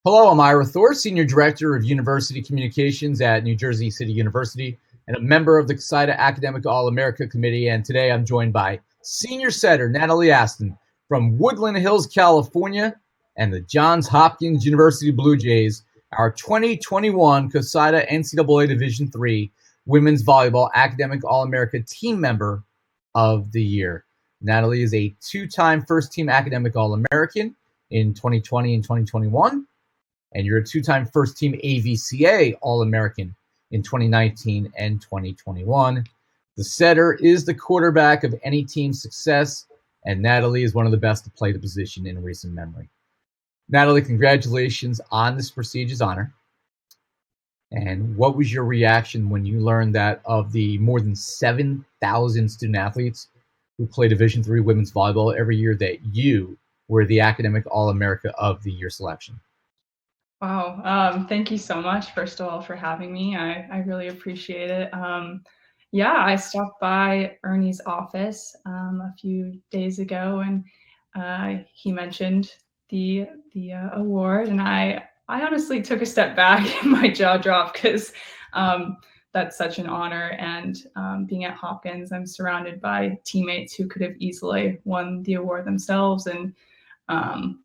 Hello, I'm Ira Thor, Senior Director of University Communications at New Jersey City University and a member of the CoSIDA Academic All-America Committee. And today I'm joined by Senior Setter Natalie Aston from Woodland Hills, California, and the Johns Hopkins University Blue Jays, our 2021 CoSIDA NCAA Division III Women's Volleyball Academic All-America Team Member of the Year. Natalie is a two-time first-team Academic All-American in 2020 and 2021. And you're a two-time first-team AVCA All-American in 2019 and 2021. The setter is the quarterback of any team's success, and Natalie is one of the best to play the position in recent memory. Natalie, congratulations on this prestigious honor. And what was your reaction when you learned that of the more than 7,000 student-athletes who play Division III women's volleyball every year, that you were the Academic All-America of the Year selection? Wow. Thank you so much, first of all, for having me. I really appreciate it. Yeah, I stopped by Ernie's office a few days ago, and he mentioned the award, and I honestly took a step back and my jaw dropped because that's such an honor. And being at Hopkins, I'm surrounded by teammates who could have easily won the award themselves. And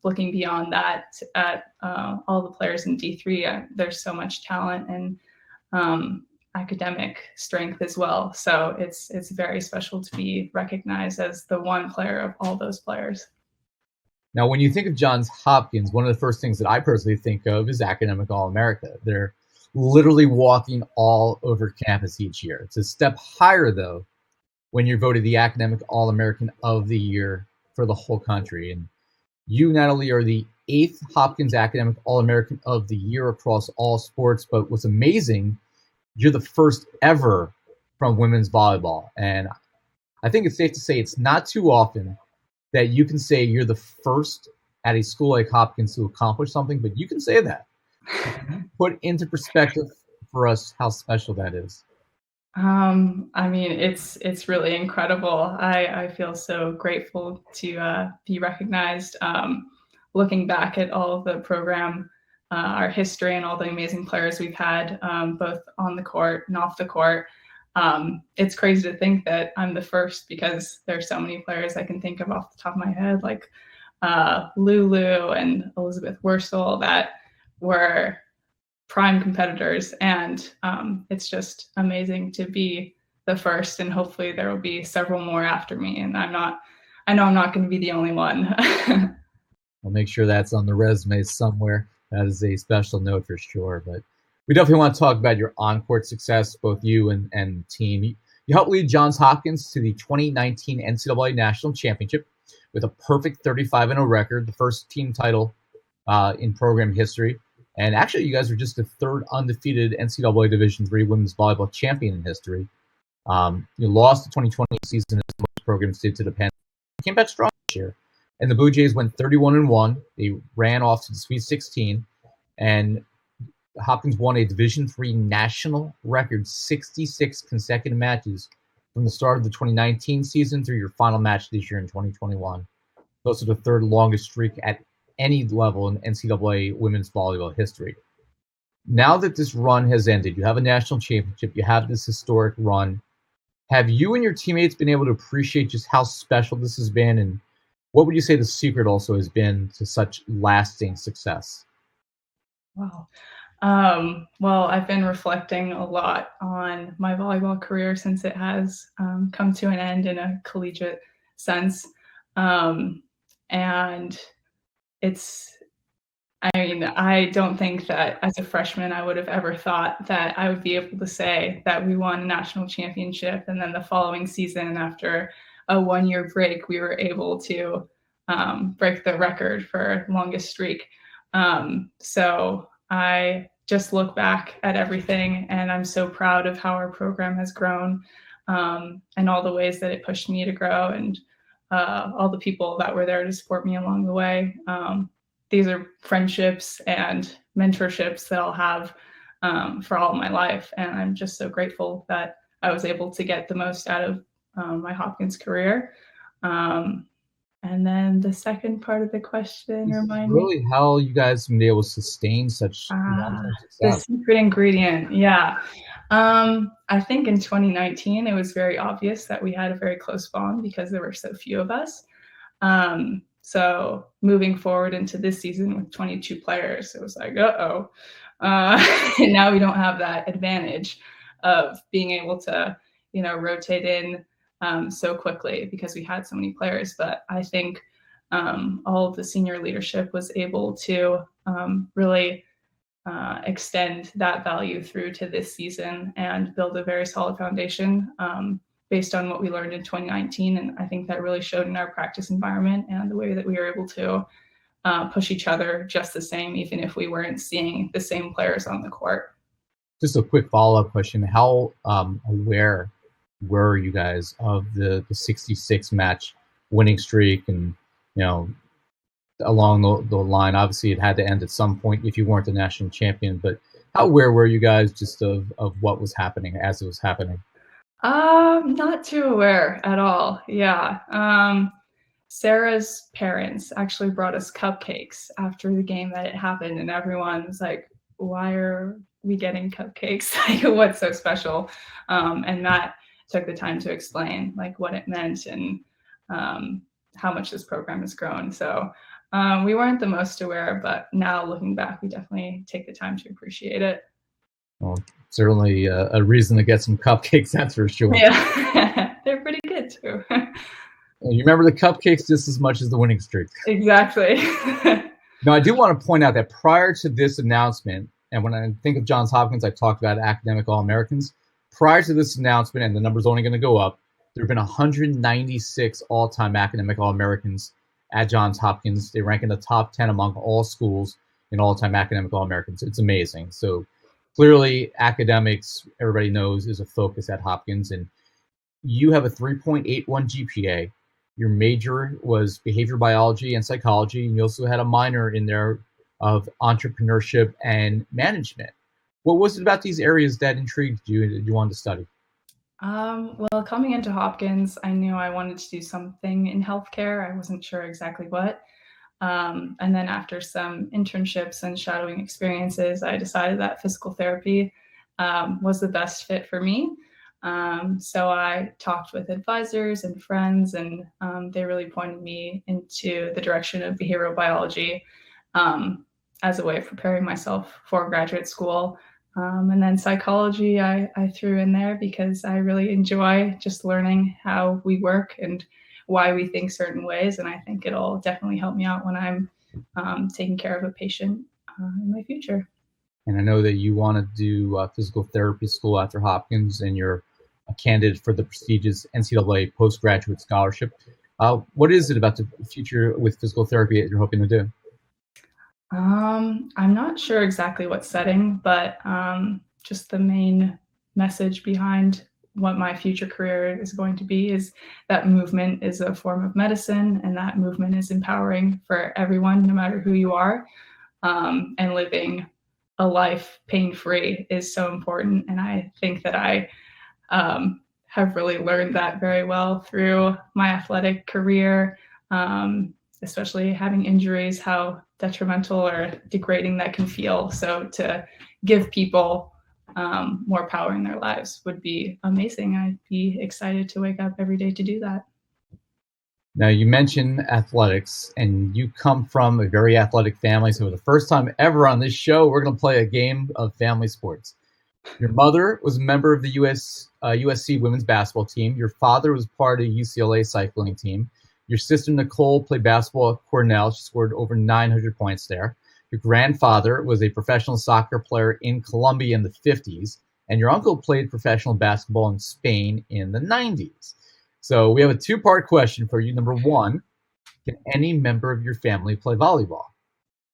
looking beyond that at all the players in D3, there's so much talent and academic strength as well. So it's very special to be recognized as the one player of all those players. Now, when you think of Johns Hopkins, one of the first things that I personally think of is Academic All-America. They're literally walking all over campus each year. It's a step higher, though, when you're voted the Academic All-American of the Year for the whole country. And you, Natalie, are the 8th Hopkins Academic All-American of the Year across all sports. But what's amazing, you're the first ever from women's volleyball. And I think it's safe to say it's not too often that you can say you're the first at a school like Hopkins to accomplish something, but you can say that. Put into perspective for us how special that is. I mean, it's really incredible. I feel so grateful to be recognized. Looking back at all of the program, our history, and all the amazing players we've had, both on the court and off the court, it's crazy to think that I'm the first, because there's so many players I can think of off the top of my head, like Lulu and Elizabeth Wurstel, that were prime competitors, and it's just amazing to be the first, and hopefully there will be several more after me, and I know I'm not going to be the only one. I'll make sure that's on the resume somewhere. That is a special note for sure. But we definitely want to talk about your on-court success, both you and the team. You helped lead Johns Hopkins to the 2019 NCAA National Championship with a perfect 35-0 record, the first team title in program history. And actually, you guys were just the third undefeated NCAA Division III women's volleyball champion in history. You lost the 2020 season, as most programs did, to the pandemic. Came back strong this year. And the Blue Jays went 31-1. They ran off to the Sweet 16. And Hopkins won a Division III national record 66 consecutive matches from the start of the 2019 season through your final match this year in 2021. Those are the third longest streak at any level in NCAA women's volleyball history. Now that this run has ended, you have a national championship, you have this historic run. Have you and your teammates been able to appreciate just how special this has been? And what would you say the secret also has been to such lasting success? Wow. Well, I've been reflecting a lot on my volleyball career since it has come to an end in a collegiate sense. And I don't think that as a freshman I would have ever thought that I would be able to say that we won a national championship, and then the following season, after a 1-year break, we were able to break the record for longest streak. So I just look back at everything, and I'm so proud of how our program has grown, and all the ways that it pushed me to grow, and all the people that were there to support me along the way. These are friendships and mentorships that I'll have for all of my life. And I'm just so grateful that I was able to get the most out of my Hopkins career. And And then the second part of the question, This is remind me. really how you guys have been able to sustain such long-term The success. secret ingredient, yeah. I think in 2019, it was very obvious that we had a very close bond because there were so few of us. So moving forward into this season with 22 players, it was like, uh-oh. And now we don't have that advantage of being able to, rotate in so quickly because we had so many players. But I think all of the senior leadership was able to really extend that value through to this season and build a very solid foundation based on what we learned in 2019. And I think that really showed in our practice environment and the way that we were able to push each other just the same, even if we weren't seeing the same players on the court. Just a quick follow-up question. How aware were you guys of the 66 match winning streak and, along the line, obviously it had to end at some point if you weren't the national champion, but how aware were you guys just of what was happening as it was happening? Not too aware at all. Yeah. Sarah's parents actually brought us cupcakes after the game that it happened, and everyone was like, why are we getting cupcakes? Like, what's so special? And Matt took the time to explain like what it meant and how much this program has grown. So we weren't the most aware, but now looking back, we definitely take the time to appreciate it. Well, certainly a reason to get some cupcakes, that's for sure. Yeah, they're pretty good too. You remember the cupcakes just as much as the winning streak. Exactly. Now, I do want to point out that prior to this announcement, and when I think of Johns Hopkins, I talked about academic All-Americans. Prior to this announcement, and the number's only going to go up, there have been 196 all-time academic All-Americans at Johns Hopkins. They rank in the top 10 among all schools in all-time academic All-Americans. It's amazing. So clearly, academics, everybody knows, is a focus at Hopkins. And you have a 3.81 GPA. Your major was behavior biology and psychology, and you also had a minor in there of entrepreneurship and management. What was it about these areas that intrigued you and you wanted to study? Well, coming into Hopkins, I knew I wanted to do something in healthcare. I wasn't sure exactly what. And then after some internships and shadowing experiences, I decided that physical therapy was the best fit for me. So I talked with advisors and friends, and they really pointed me into the direction of behavioral biology as a way of preparing myself for graduate school. And then psychology, I threw in there because I really enjoy just learning how we work and why we think certain ways. And I think it'll definitely help me out when I'm taking care of a patient in my future. And I know that you want to do physical therapy school after Hopkins, and you're a candidate for the prestigious NCAA postgraduate scholarship. What is it about the future with physical therapy that you're hoping to do? I'm not sure exactly what setting, but just the main message behind what my future career is going to be is that movement is a form of medicine, and that movement is empowering for everyone, no matter who you are. And living a life pain-free is so important. And I think that I have really learned that very well through my athletic career, especially having injuries, how detrimental or degrading that can feel. So to give people more power in their lives would be amazing. I'd be excited to wake up every day to do that. Now, you mentioned athletics, and you come from a very athletic family. So for the first time ever on this show, we're going to play a game of family sports. Your mother was a member of the USC women's basketball team. Your father was part of the UCLA cycling team. Your sister, Nicole, played basketball at Cornell. She scored over 900 points there. Your grandfather was a professional soccer player in Colombia in the 50s. And your uncle played professional basketball in Spain in the 90s. So we have a two-part question for you. Number one, can any member of your family play volleyball?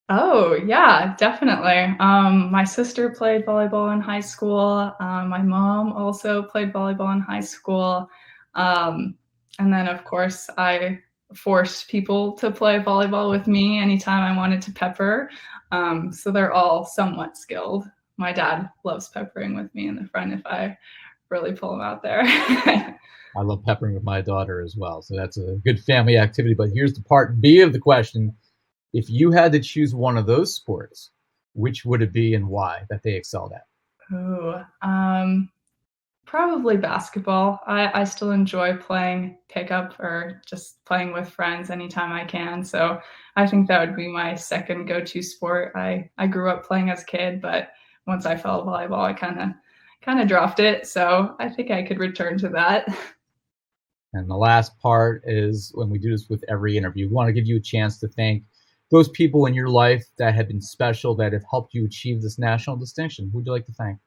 Oh, yeah, definitely. My sister played volleyball in high school. My mom also played volleyball in high school. And then, of course, I forced people to play volleyball with me anytime I wanted to pepper. So they're all somewhat skilled. My dad loves peppering with me in the front if I really pull them out there. I love peppering with my daughter as well. So that's a good family activity. But here's the part B of the question. If you had to choose one of those sports, which would it be and why that they excelled at? Ooh, probably basketball. I still enjoy playing pickup or just playing with friends anytime I can. So I think that would be my second go-to sport. I grew up playing as a kid, but once I fell volleyball, I kind of dropped it. So I think I could return to that. And the last part is when we do this with every interview, we want to give you a chance to thank those people in your life that have been special, that have helped you achieve this national distinction. Who would you like to thank?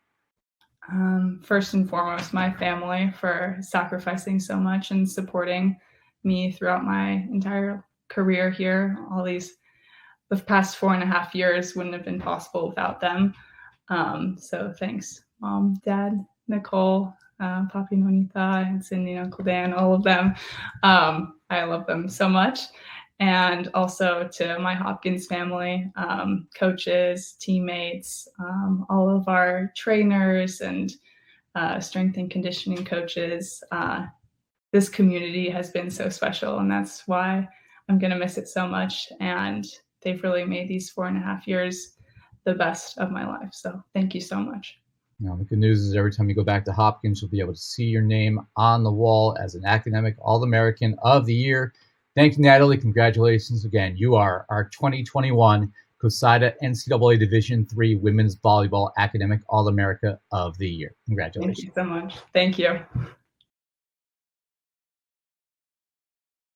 First and foremost, my family for sacrificing so much and supporting me throughout my entire career here. The past 4.5 years wouldn't have been possible without them. So thanks, Mom, Dad, Nicole, Papi Nonita, and Cindy and Uncle Dan, all of them. I love them so much. And also to my Hopkins family, coaches, teammates, all of our trainers and strength and conditioning coaches. This community has been so special, and that's why I'm going to miss it so much. And they've really made these 4.5 years the best of my life. So thank you so much. The good news is every time you go back to Hopkins, you'll be able to see your name on the wall as an academic All-American of the Year. Thank you, Natalie. Congratulations again. You are our 2021 CoSIDA NCAA Division III Women's Volleyball Academic All-America of the Year. Congratulations. Thank you so much. Thank you.